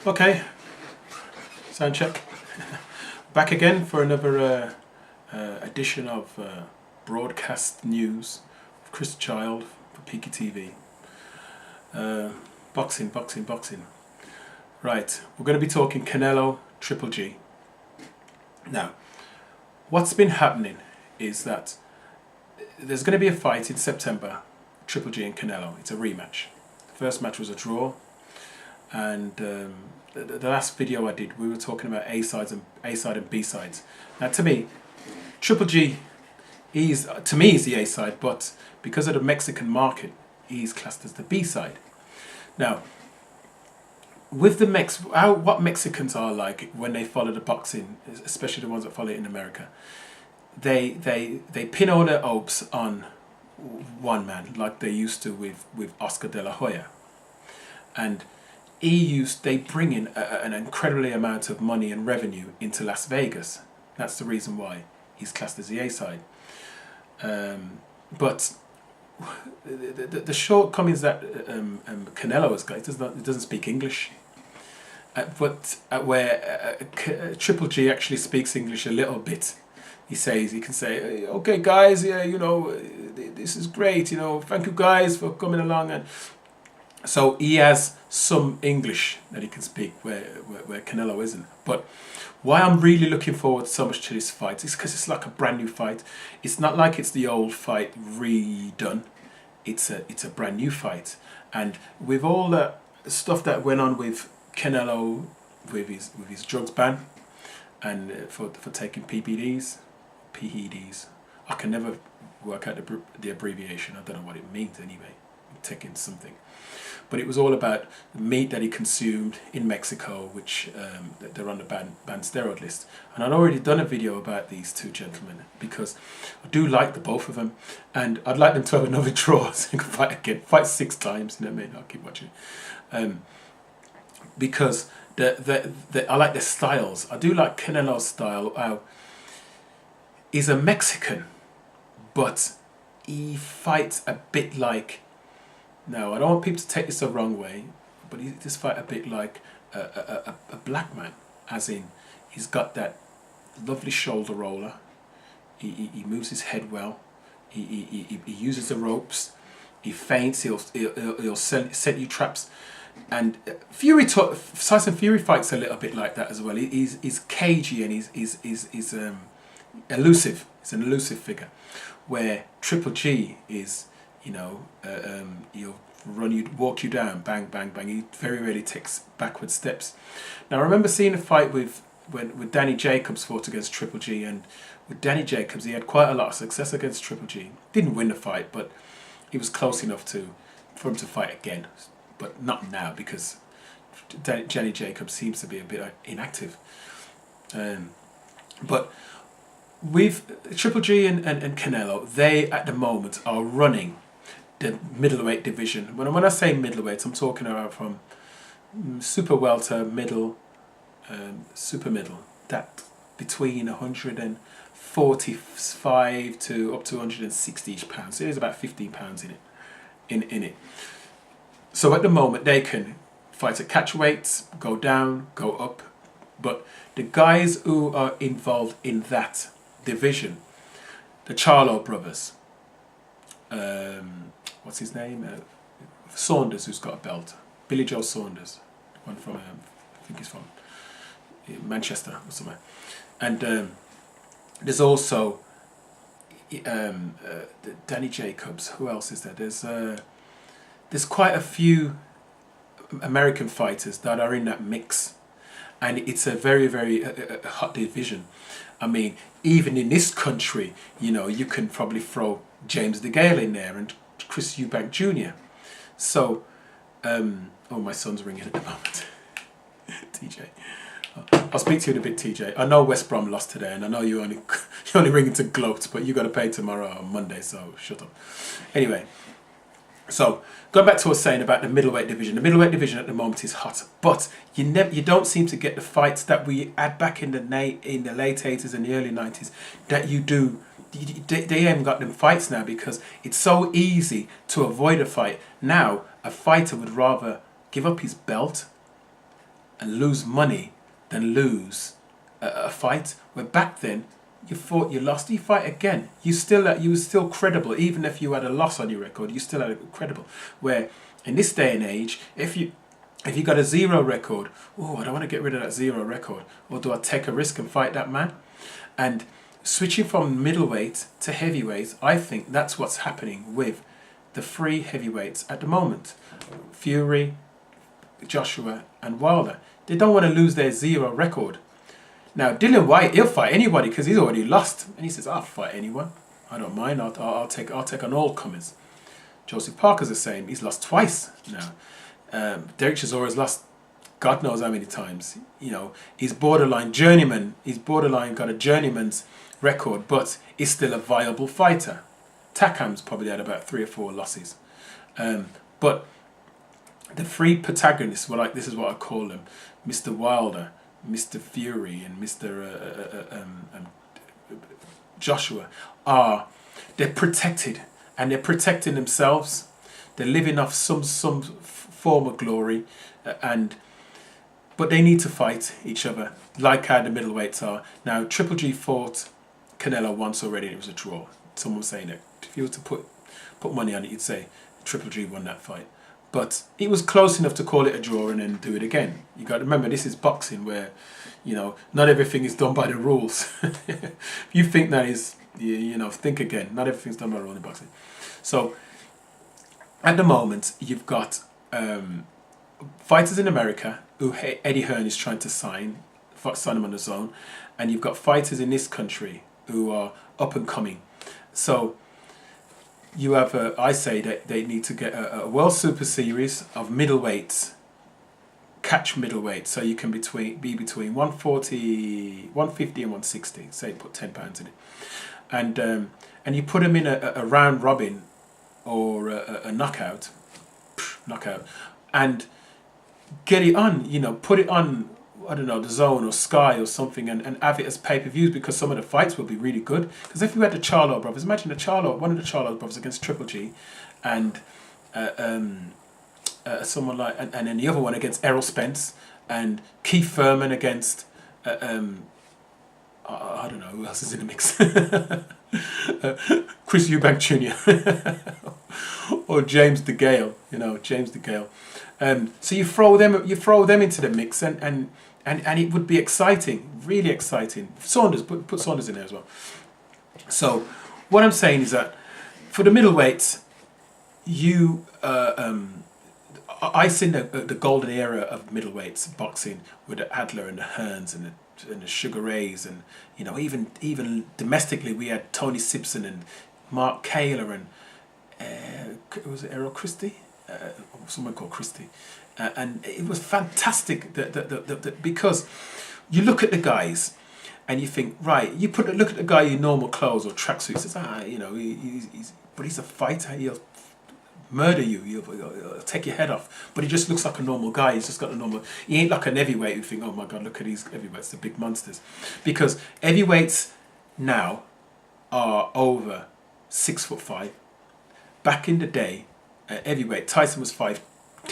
Okay, sound check. Back again for another edition of broadcast news of Chris Child for Peaky TV. Boxing. Right, we're going to be talking Canelo Triple G. Now, what's been happening is that there's going to be a fight in September, Triple G and Canelo. It's a rematch. The first match was a draw, and the last video I did, we were talking about A side and B sides. Now, to me, Triple G is the A side, but because of the Mexican market, he's classed as the B side. Now, with the what Mexicans are like when they follow the boxing, especially the ones that follow it in America, they pin all their hopes on one man, like they used to with Oscar De La Hoya, and they bring in an incredibly amount of money and revenue into Las Vegas. That's the reason why he's classed as the A side. But the shortcomings that Canelo has got, it doesn't speak English. Where Triple G actually speaks English a little bit. He can say, okay guys, yeah, this is great, thank you guys for coming along. And so he has some English that he can speak where Canelo isn't. But why I'm really looking forward so much to this fight is because it's like a brand new fight. It's not like it's the old fight redone. It's a brand new fight. And with all the stuff that went on with Canelo, with his drugs ban, and for taking PEDs, I can never work out the abbreviation. I don't know what it means anyway. Taking something, but it was all about the meat that he consumed in Mexico, which they're on the banned steroid list. And I'd already done a video about these two gentlemen because I do like the both of them, and I'd like them to have another draw so they can fight again, fight 6 times. I'll keep watching. Because I like their styles. I do like Canelo's style. He's a Mexican, but he fights a bit like. Now, I don't want people to take this the wrong way, but he just fight a bit like a black man, as in he's got that lovely shoulder roller. He moves his head well. He uses the ropes. He feints. He'll set you traps. And Tyson Fury fights a little bit like that as well. He's cagey and he's elusive. He's an elusive figure, where Triple G is. He'll walk you down, bang, bang, bang. He very rarely takes backward steps. Now, I remember seeing a fight with Danny Jacobs fought against Triple G, and with Danny Jacobs, he had quite a lot of success against Triple G. Didn't win the fight, but he was close enough for him to fight again, but not now because Danny Jacobs seems to be a bit inactive. But with Triple G and Canelo, they at the moment are running the middleweight division. When I say middleweight, I'm talking about from super welter, middle, super middle. That between 145 to up to 160 pounds. So there's about 15 pounds in it. So at the moment they can fight at catch weights, go down, go up. But the guys who are involved in that division, the Charlo brothers, what's his name? Saunders, who's got a belt. Billy Joe Saunders, one from I think he's from Manchester or somewhere. And there's also Danny Jacobs. Who else is there? There's quite a few American fighters that are in that mix, and it's a very, very hot division. I mean, even in this country, you can probably throw James DeGale in there and Chris Eubank Jr. So, my son's ringing at the moment. TJ, I'll speak to you in a bit, TJ. I know West Brom lost today, and I know you're only ringing to gloat, but you got to pay tomorrow on Monday, so shut up. Anyway, so going back to what I was saying about the middleweight division. The middleweight division at the moment is hot, but you don't seem to get the fights that we had back in the late 80s and the early 90s that you do. They haven't got them fights now because it's so easy to avoid a fight. Now, a fighter would rather give up his belt and lose money than lose a fight. Where back then, you fought, you lost, you fight again. You were still credible, even if you had a loss on your record. You still had a credible. Where in this day and age, if you got a 0 record, oh, I don't want to get rid of that 0 record, or do I take a risk and fight that man? And switching from middleweight to heavyweight, I think that's what's happening with the 3 heavyweights at the moment. Fury, Joshua and Wilder. They don't want to lose their 0 record. Now Dillian Whyte, he'll fight anybody because he's already lost, and he says, "I'll fight anyone. I don't mind. I'll take on all comers." Joseph Parker's the same. He's lost twice now. Derek Chisora's lost God knows how many times. You know, he's borderline journeyman. He's borderline got a journeyman's record, but he's still a viable fighter. Takam's probably had about 3 or 4 losses, but the 3 protagonists, this is what I call them: Mr. Wilder, Mr. Fury, and Mr. Joshua. They're protected, and they're protecting themselves. They're living off some form of glory, but they need to fight each other, like how the middleweights are. Now, Triple G fought Canelo once already, and it was a draw. Someone was saying that if you were to put money on it, you'd say Triple G won that fight. But it was close enough to call it a draw and then do it again. You got to remember, this is boxing where, you know, not everything is done by the rules. If you think that is, you know, think again. Not everything's done by the rules in boxing. So, at the moment, you've got fighters in America who Eddie Hearn is trying to sign him on the zone, and you've got fighters in this country who are up and coming. So you have, I say that they need to get a World Super Series of middleweights, catch middleweight, so you can be between 140, 150 and 160. Say put £10 in it, and you put them in a round robin or a knockout, and get it on. You know, put it on, I don't know, the Zone or Sky or something, and have it as pay-per-views, because some of the fights will be really good. Because if you had the Charlo brothers, imagine one of the Charlo brothers against Triple G, and someone like, and then the other one against Errol Spence, and Keith Thurman against, I don't know who else is in the mix, Chris Eubank Jr. or James DeGale, James DeGale. So you throw them into the mix, and it would be exciting, really exciting. Saunders, put Saunders in there as well. So what I'm saying is that for the middleweights, I see the golden era of middleweights boxing with the Adler and the Hearns and the Sugar Rays, and even domestically we had Tony Simpson and Mark Kaler and was it Errol Christie? Someone called Christie, and it was fantastic because you look at the guys and you think, right, look at the guy in normal clothes or tracksuits, says, but he's a fighter, he'll murder you, he'll take your head off, but he just looks like a normal guy. He's just got he ain't like an heavyweight. You think, oh my god, look at these heavyweights, the big monsters, because heavyweights now are over 6'5". Back in the day, heavyweight, Tyson was 5'10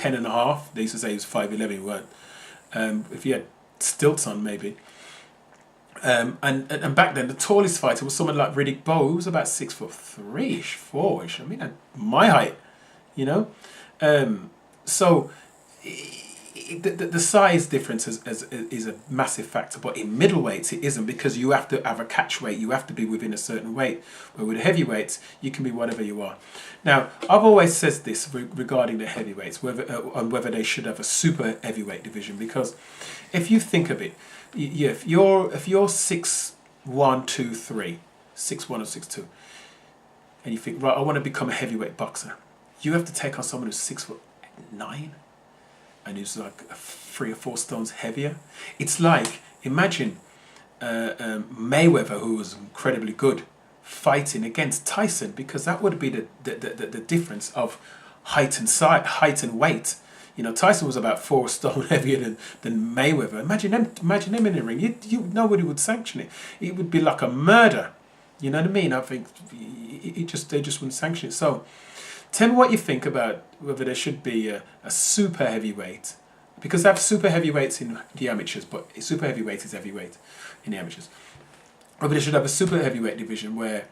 and a half. They used to say he was 5'11. He weren't. If he had stilts on, maybe. And back then, the tallest fighter was someone like Riddick Bowe, who was about 6'3", 4-ish. I mean, my height, So the size difference is a massive factor, but in middleweights it isn't, because you have to have a catch weight. You have to be within a certain weight. Where with heavyweights, you can be whatever you are. Now, I've always said this regarding the heavyweights, whether they should have a super heavyweight division, because if you think of it, if you're 6'1", 2'3", 6'1" or 6'2", and you think, right, I want to become a heavyweight boxer, you have to take on someone who's 6'9", and who's like 3 or 4 stones heavier. It's like, imagine Mayweather, who was incredibly good, fighting against Tyson, because that would be the difference of height and weight. Tyson was about 4 stone heavier than Mayweather. Imagine them in the ring. Nobody would sanction it. It would be like a murder. You know what I mean? I think they just wouldn't sanction it. So, tell me what you think about whether there should be a super heavyweight because they have super heavyweights in the amateurs, but super heavyweight is heavyweight in the amateurs. But they should have a super heavyweight division where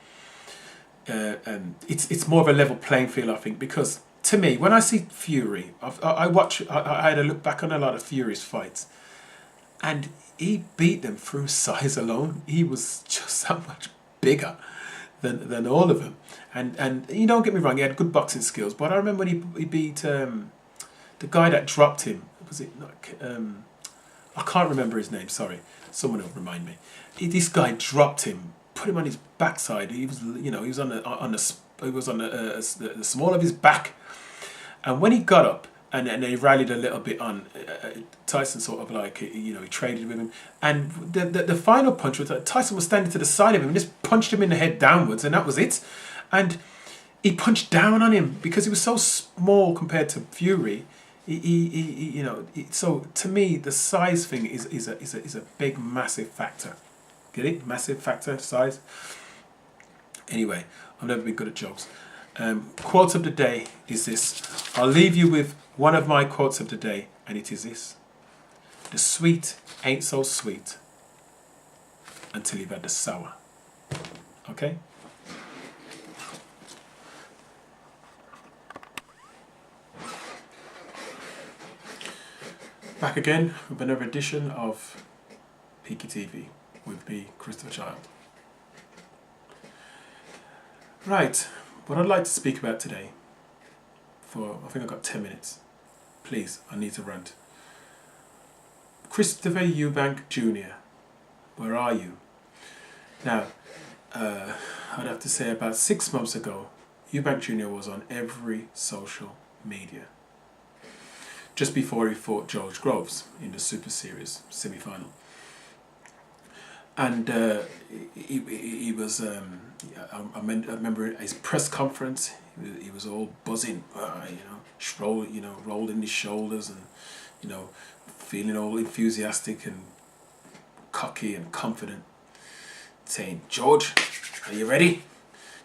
it's more of a level playing field, I think, because to me, when I see Fury, I had a look back on a lot of Fury's fights, and he beat them through size alone. He was just so much bigger than all of them. And you don't get me wrong, he had good boxing skills, but I remember when he beat the guy that dropped him. Was it not? I can't remember his name. Sorry, someone will remind me. This guy dropped him, put him on his backside. He was, he was on the small of his back, and when he got up and he rallied a little bit on Tyson, sort of like he traded with him, and the final punch was that Tyson was standing to the side of him and just punched him in the head downwards, and that was it. And he punched down on him because he was so small compared to Fury. So to me, the size thing is a big, massive factor. Get it? Massive factor, size. Anyway, I've never been good at jokes. Quote of the day is this. I'll leave you with one of my quotes of the day, and it is this: the sweet ain't so sweet until you've had the sour. Okay? Back again with another edition of Peaky TV with me, Christopher Child. Right, what I'd like to speak about today, I think I've got 10 minutes. Please, I need to rant. Christopher Eubank Jr., where are you? Now, I'd have to say about 6 months ago, Eubank Jr. was on every social media. Just before he fought George Groves in the Super Series semi-final. And he was, I remember his press conference, he was all buzzing, rolling his shoulders and, feeling all enthusiastic and cocky and confident, saying, "George, are you ready?"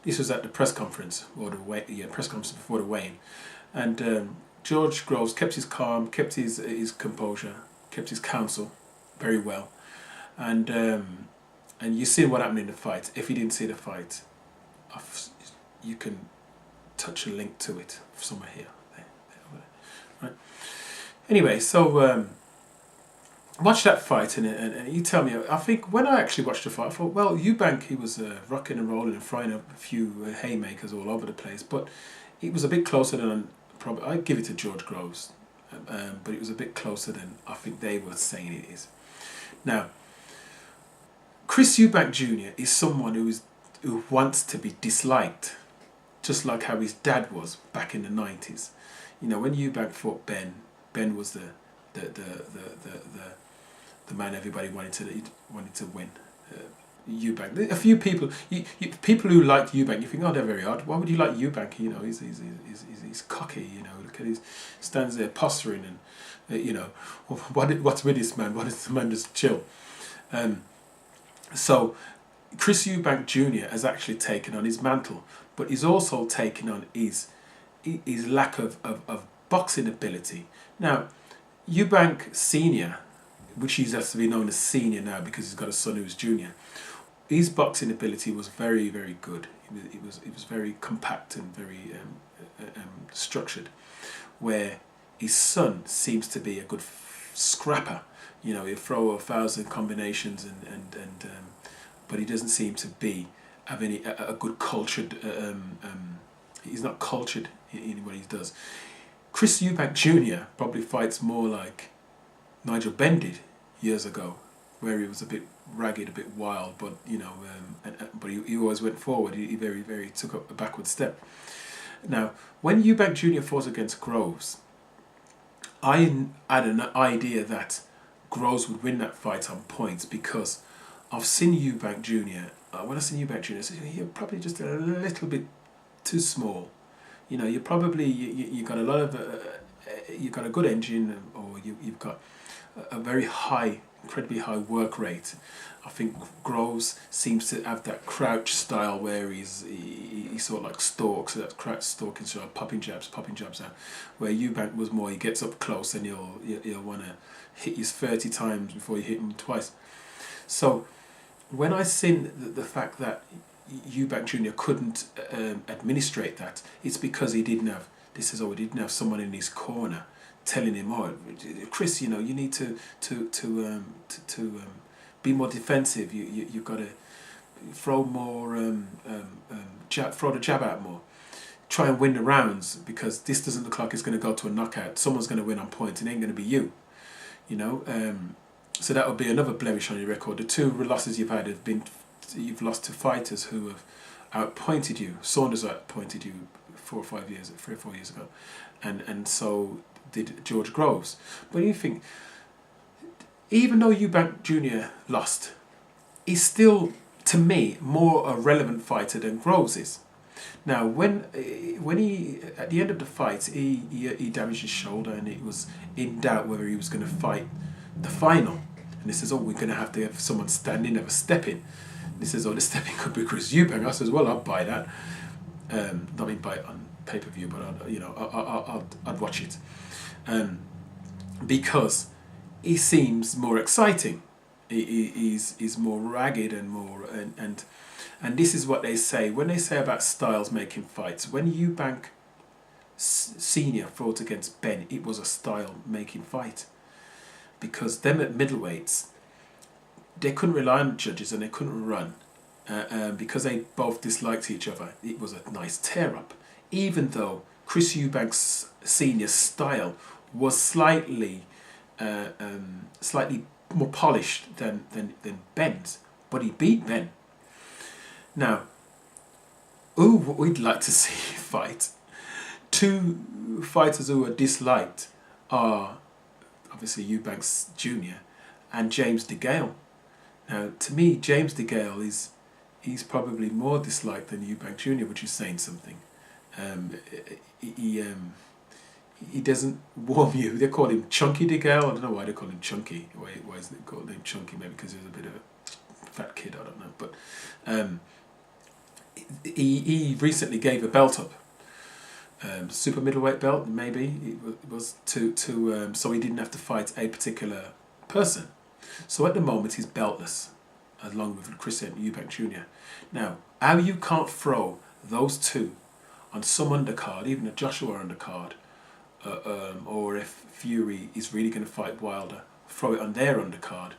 This was at the press conference, or press conference before the weigh-in. And George Groves kept his calm, kept his composure, kept his counsel very well. And you see what happened in the fight. If you didn't see the fight, you can touch a link to it somewhere here. There, right? Anyway, so watch that fight and you tell me. I think when I actually watched the fight, I thought, well, Eubank, he was rocking and rolling and throwing up a few haymakers all over the place, but it was a bit closer than probably. I'd give it to George Groves, but it was a bit closer than I think they were saying it is. Now, Chris Eubank Jr. is someone who wants to be disliked, just like how his dad was back in the 90s. When Eubank fought Ben was the man everybody wanted to win. Eubank. A few people, people who liked Eubank, you think, oh, they're very odd. Why would you like Eubank? He's cocky. Look at his stands there posturing and what's with this man? Why does the man just chill? So Chris Eubank Jr. has actually taken on his mantle, but he's also taken on his lack of boxing ability. Now, Eubank Senior, which he's has to be known as Senior now because he's got a son who's Junior, his boxing ability was very, very good. It was very compact and very structured, where his son seems to be a good scrapper. He'll throw 1,000 combinations but he doesn't seem to have a good cultured. He's not cultured in what he does. Chris Eubank Jr. probably fights more like Nigel Benn did years ago, where he was a bit ragged, a bit wild, but but he always went forward. He very, very took up a backward step. Now, when Eubank Jr. fought against Groves, I had an idea that Groves would win that fight on points because I've seen Eubank Jr. When I seen Eubank Jr., I said, you're probably just a little bit too small. You probably you got a lot of you got a good engine, or you've got a very high incredibly high work rate. I think Groves seems to have that crouch style where he sort of like stalks, so that crouch stalking style, popping jabs out. Where Eubank was more, he gets up close and he'll want to hit you 30 times before you hit him twice. So when I seen the fact that Eubank Jr. couldn't administrate that, it's because he didn't have, he didn't have someone in his corner telling him, oh, Chris, you need to be more defensive. You've got to throw more, throw the jab out more. Try and win the rounds, because this doesn't look like it's going to go to a knockout. Someone's going to win on point. It ain't going to be you. So that would be another blemish on your record. The two losses you've had have been, you've lost to fighters who have outpointed you. Saunders outpointed you 3 or 4 years ago, and so did George Groves. But you think, even though Eubank Jr. lost, he's still, to me, more a relevant fighter than Groves is. Now, when he, at the end of the fight, he damaged his shoulder, and it was in doubt whether he was going to fight the final. And he says, oh, we're going to have someone stand in, have a step in. And he says, oh, the step in could be Chris Eubank. I says, well, I'd buy that. Not mean buy it on pay-per-view, but I'd watch it. Because he seems more exciting. He's more ragged and more and this is what they say when they say about styles making fights. When Eubank Senior fought against Ben, it was a style making fight, because them at middleweights, they couldn't rely on judges and they couldn't run because they both disliked each other. It was a nice tear up, even though Chris Eubank's Senior's style was slightly more polished than Ben's, but he beat Ben. Now, who we'd like to see fight, two fighters who are disliked are obviously Eubanks Jr. and James DeGale. Now, to me, James DeGale he's probably more disliked than Eubank Jr., which is saying something. He doesn't warm you. They call him Chunky DeGale. I don't know why they call him Chunky. Why is it called him Chunky? Maybe because he was a bit of a fat kid. I don't know. But he recently gave a belt up, super middleweight belt. Maybe it was to so he didn't have to fight a particular person. So at the moment he's beltless, along with Chris Eubank Jr. Now, how you can't throw those two on some undercard, even a Joshua undercard, or if Fury is really going to fight Wilder, throw it on their undercard.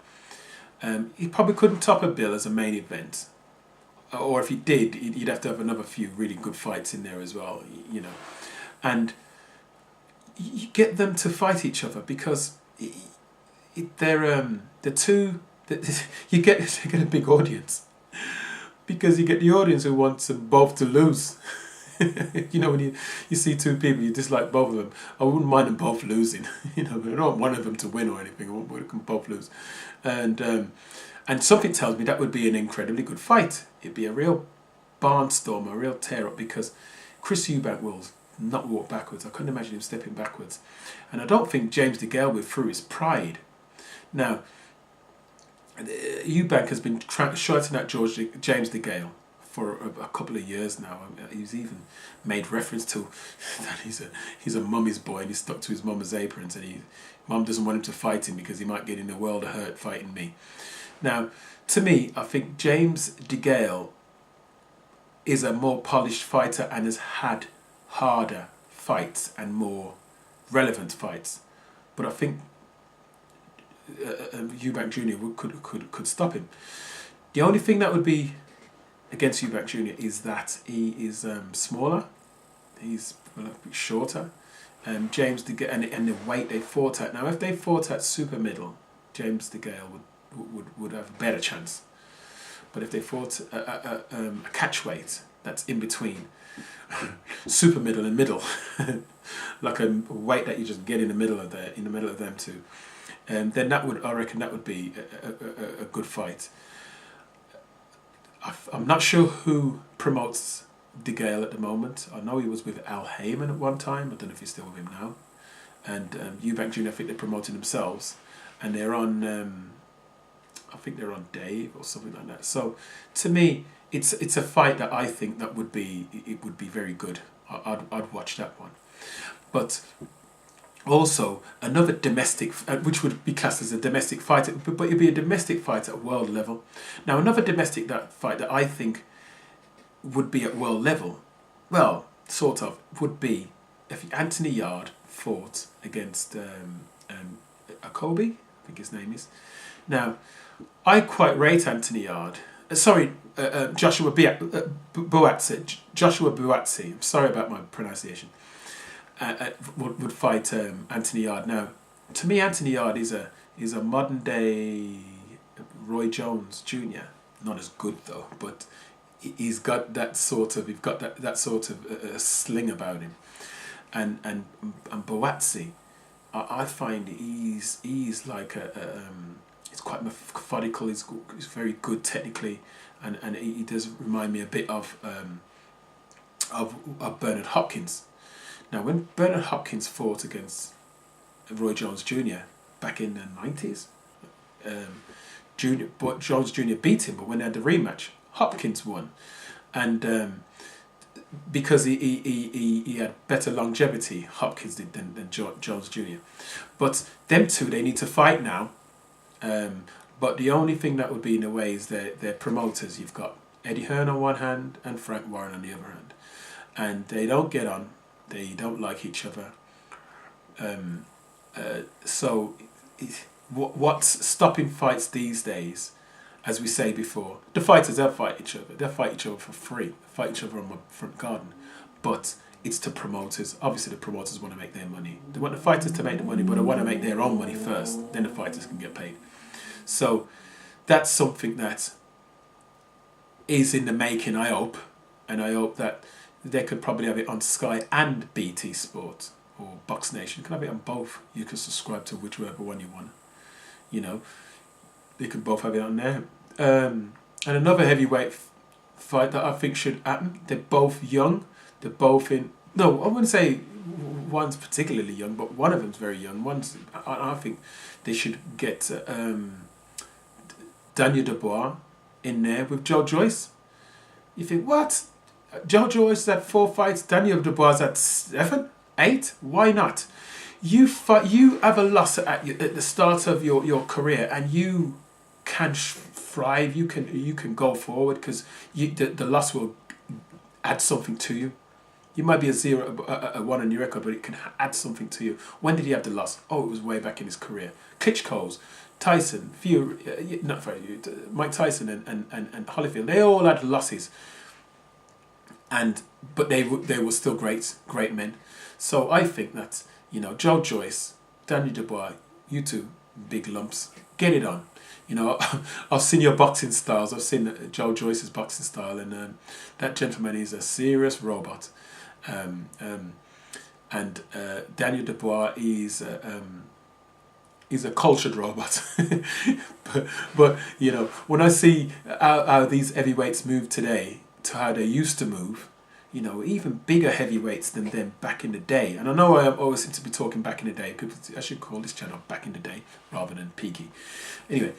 He probably couldn't top a bill as a main event, or if he did, you'd have to have another few really good fights in there as well, and you get them to fight each other, because they're two. You get a big audience, because you get the audience who wants them both to lose. When you see two people, you dislike both of them. I wouldn't mind them both losing. But I don't want one of them to win or anything. I want them both lose. And something tells me that would be an incredibly good fight. It'd be a real barnstorm, a real tear up, because Chris Eubank will not walk backwards. I couldn't imagine him stepping backwards. And I don't think James DeGale will, through his pride. Now, Eubank has been shouting at James DeGale for a couple of years now. He's even made reference to that he's a mummy's boy and he's stuck to his mama's aprons, and mum doesn't want him to fight him because he might get in a world of hurt fighting me. Now, to me, I think James DeGale is a more polished fighter and has had harder fights and more relevant fights, but I think Eubank Jr. could stop him. The only thing that would be against Eubank Jr. is that he is smaller, he's a little bit shorter, James DeGale, and the weight they fought at. Now, if they fought at super middle, James DeGale would have a better chance. But if they fought a catch weight that's in between super middle and middle, like a weight that you just get in the middle of them two, then I reckon that would be a good fight. I'm not sure who promotes DeGale at the moment. I know he was with Al Heyman at one time. I don't know if he's still with him now. And Eubank Jr., I think they're promoting themselves, and they're on I think they're on Dave or something like that. So to me, it's a fight that I think that would be very good. I'd watch that one. But also another domestic, which would be classed as a domestic fight, but it'd be a domestic fight at world level. Now another domestic fight that I think would be at world level, well, sort of, would be if Anthony Yard fought against Akobe, I think his name is. Now, I quite rate Anthony Yard. Joshua Buatsi. Joshua Buatsi. I'm sorry about my pronunciation. Would fight Anthony Yard. Now, to me, Anthony Yard is a modern day Roy Jones Jr. Not as good though, but he's got that sort of sling about him. And Buatsi, I find he's like he's quite methodical. He's very good technically, and he does remind me a bit of Bernard Hopkins. Now, when Bernard Hopkins fought against Roy Jones Jr. back in the 90s, Jones Jr. beat him, but when they had the rematch, Hopkins won, and because he had better longevity, Hopkins did than Jones Jr. But them two, they need to fight now. But the only thing that would be in the way is their promoters. You've got Eddie Hearn on one hand and Frank Warren on the other hand, and they don't get on. They don't like each other. So what's stopping fights these days? As we say before, the fighters, they'll fight each other. They'll fight each other for free. They'll fight each other on my front garden. But it's the promoters. Obviously, the promoters want to make their money. They want the fighters to make the money, but they want to make their own money first. Then the fighters can get paid. So that's something that is in the making, I hope. And I hope that they could probably have it on Sky and BT Sport or Box Nation. You can have it on both. You can subscribe to whichever one you want. You know, they could both have it on there. And another heavyweight fight that I think should happen. They're both young. They're both in. No, I wouldn't say one's particularly young, but one of them's very young. I think they should get Daniel Dubois in there with Joe Joyce. You think, what? Joe Joyce had 4 fights, Daniel Dubois had 7, 8? Why not? You have a loss at the start of your career, and you can thrive. You can go forward because the loss will add something to you. You might be a 1 on your record, but it can add something to you. When did he have the loss? Oh, it was way back in his career. Klitschko's, Tyson, Fury, not Fury, Mike Tyson and Holyfield. They all had losses. But they were still great men. So I think that, you know, Joe Joyce, Daniel Dubois, you two big lumps, get it on. You know, I've seen your boxing styles. I've seen Joe Joyce's boxing style, and that gentleman is a serious robot. And Daniel Dubois is a cultured robot. but you know, when I see how these heavyweights move today to how they used to move, you know, even bigger heavyweights than them back in the day. And I know I always seem to be talking back in the day. People, I should call this channel Back in the Day rather than Peaky. Anyway,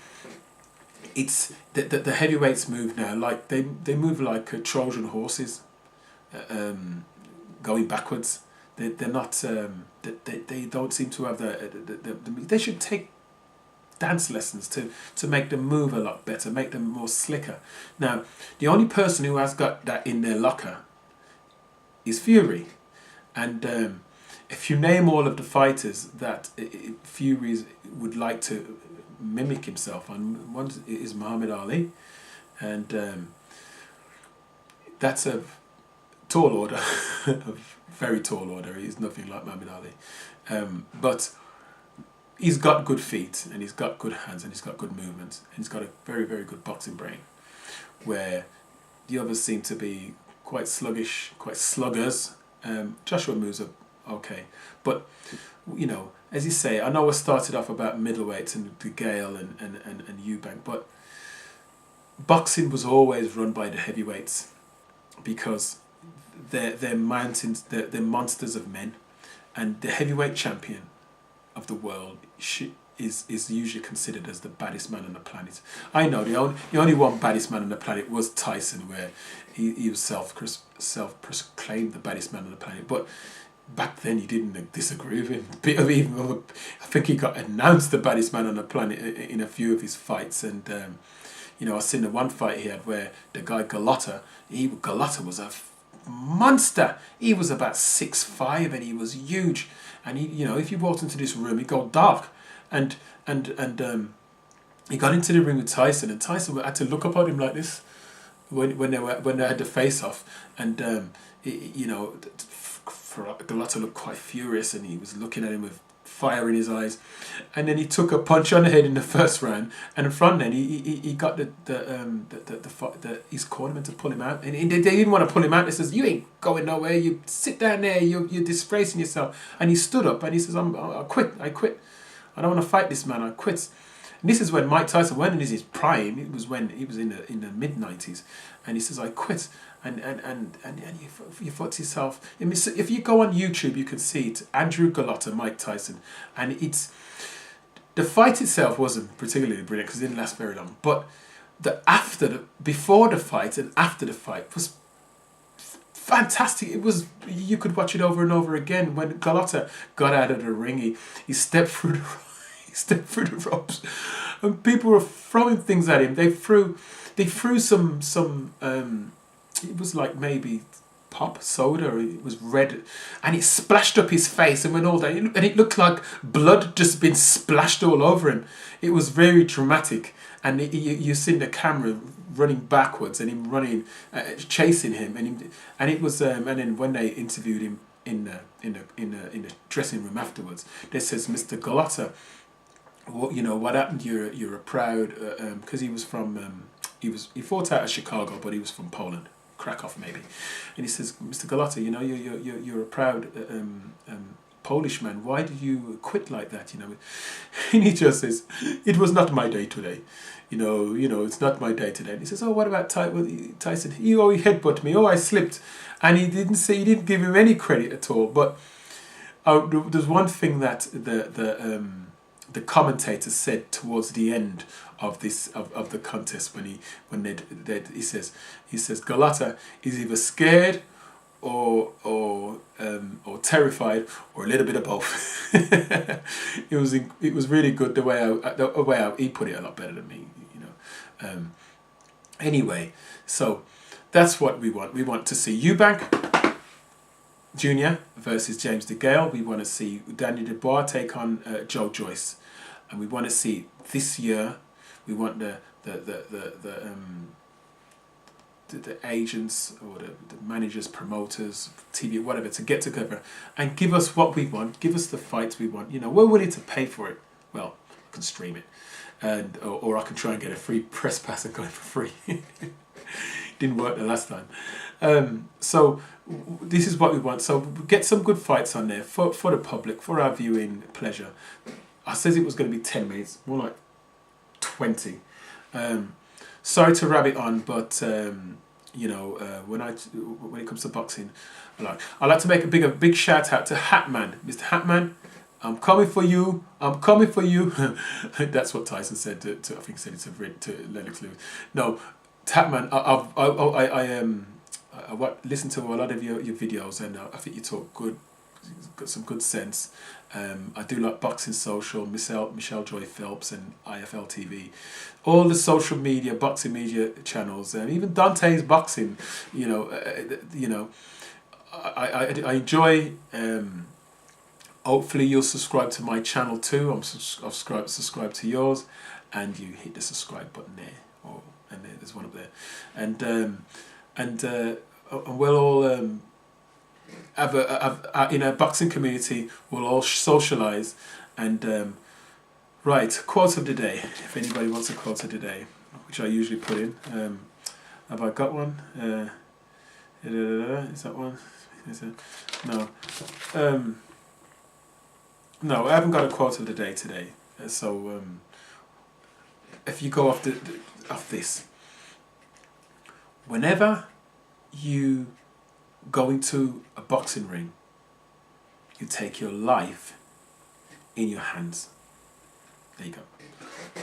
it's the heavyweights move now like they move like Trojan horses, going backwards. They're not. They don't seem to have they should take dance lessons to make them move a lot better, make them more slicker. Now, the only person who has got that in their locker is Fury, and if you name all of the fighters that Fury would like to mimic himself on, one is Muhammad Ali, and that's a tall order, a very tall order. He's nothing like Muhammad Ali, but he's got good feet, and he's got good hands, and he's got good movement, and he's got a very, very good boxing brain, where the others seem to be quite sluggish, quite sluggers. Joshua moves up okay, but you know, as you say, I know I started off about middleweights and the Gale and Eubank, but boxing was always run by the heavyweights because they're mountains, they're monsters of men, and the heavyweight champion of the world is usually considered as the baddest man on the planet. I know the only one baddest man on the planet was Tyson, where he was self proclaimed the baddest man on the planet. But back then, he didn't disagree with him. I think he got announced the baddest man on the planet in a few of his fights. And I seen the one fight he had where the guy Galata was a monster. He was about 6'5" and he was huge. And if you walked into this room, he'd go dark. And he got into the ring with Tyson, and Tyson had to look up at him like this when they had the face off. And Galata looked quite furious, and he was looking at him with fire in his eyes. And then he took a punch on the head in the first round, and from then he got his cornerman to pull him out, and they didn't want to pull him out. They says, "You ain't going nowhere. You sit down there. You're disgracing yourself." And he stood up and he says, "I quit. I don't want to fight this man. I quit." And this is when Mike Tyson went in his prime. It was when he was in the mid-90s, and he says, "I quit." And you thought to yourself, if you go on YouTube, you can see it, Andrew Galata, Mike Tyson, and the fight itself wasn't particularly brilliant because it didn't last very long, but before the fight and after the fight was fantastic. It was, you could watch it over and over again. When Galata got out of the ring, he stepped through the ropes, and people were throwing things at him. They threw some it was like maybe pop soda, or it was red, and it splashed up his face and went all down, and it looked like blood just been splashed all over him. It was very dramatic, and you seen the camera running backwards and him running, chasing him, and it was and then when they interviewed him in the dressing room afterwards, they says, "Mr. Galata, what happened? You're a proud," because he was from he fought out of Chicago, but he was from Poland. Krakow maybe, and he says, "Mr. Galata, you're a proud Polish man. Why did you quit like that?" And he just says, "It was not my day today. It's not my day today." And he says, "Oh, what about Tyson? He headbutted me. Oh, I slipped," and he didn't give him any credit at all. But there's one thing that the commentator said towards the end of the contest when he says Galata is either scared or terrified, or a little bit of both. It was really good the way he put it, a lot better than me. Anyway, so that's what we want. We want to see Eubank Jr. versus James DeGale. We want to see Daniel Dubois take on Joe Joyce, and we want to see this year. We want the agents or the managers, promoters, TV, whatever, to get together and give us what we want. Give us the fights we want. We're willing to pay for it. Well, I can stream it, and or I can try and get a free press pass and go in for free. Didn't work the last time. So this is what we want. So get some good fights on there for the public, for our viewing pleasure. I said it was going to be 10 minutes, more like 20. Sorry to rabbit on, but when it comes to boxing, I like to make a big shout out to Hatman, Mr. Hatman. I'm coming for you. I'm coming for you. That's what Tyson said to I think he said it to Lennox Lewis. No, Hatman. I listen to a lot of your videos, and I think you talk good. Got some good sense. I do like Boxing Social, Michelle Joy Phelps, and IFL TV, all the social media, boxing media channels, and even Dante's Boxing. I enjoy. Hopefully you'll subscribe to my channel too. I've subscribed to yours, and you hit the subscribe button there, and there's one up there, and we'll all. In a boxing community, we'll all socialise. And right, quote of the day. If anybody wants a quote of the day, which I usually put in, have I got one? Is that one? No. No, I haven't got a quote of the day today. So if you go off this, whenever you go into a boxing ring, you take your life in your hands. There you go.